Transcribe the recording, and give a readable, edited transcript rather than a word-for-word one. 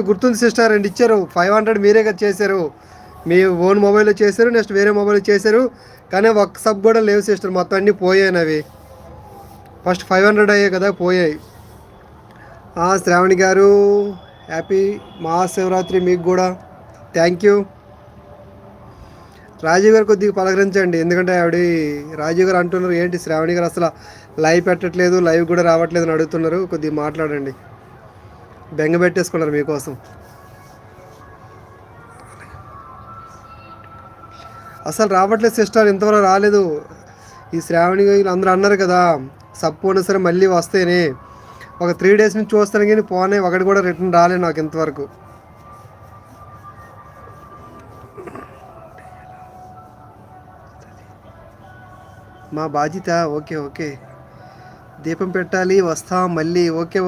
గుర్తుంది సిస్టర్, రెండు ఇచ్చారు. 500 మీరే కదా చేశారు, మీ ఓన్ మొబైల్లో చేశారు, నెక్స్ట్ వేరే మొబైల్లో చేశారు. కానీ ఒక్క సబ్ కూడా లేవు సిస్టర్, మొత్తం అన్నీ పోయాయి అవి. ఫస్ట్ 500 అయ్యాయి కదా, పోయాయి. శ్రావణి గారు, హ్యాపీ మహాశివరాత్రి మీకు కూడా. Thank you. రాజీవ్ గారు కొద్దిగా పలకరించండి, ఎందుకంటే రాజీవ్ గారు అంటున్నారు ఏంటి శ్రావణి గారు అసలు లైవ్ పెట్టట్లేదు, లైవ్ కూడా రావట్లేదు అని అడుగుతున్నారు. కొద్దిగా మాట్లాడండి, బెంగ పెట్టేసుకున్నారు మీకోసం. అసలు రావట్లేదు సిస్టర్, ఇంతవరకు రాలేదు. ఈ శ్రావణి వీళ్ళు అందరూ అన్నారు కదా సపోర్ట్ సరే మళ్ళీ వస్తేనే, ఒక 3 డేస్ నుంచి చూస్తాను కానీ పోనే ఒకటి కూడా రిటర్న్ రాలేదు నాకు ఇంతవరకు. మా బాధ్యత. ఓకే, దీపం పెట్టాలి, వస్తాం మళ్ళీ. ఓకే.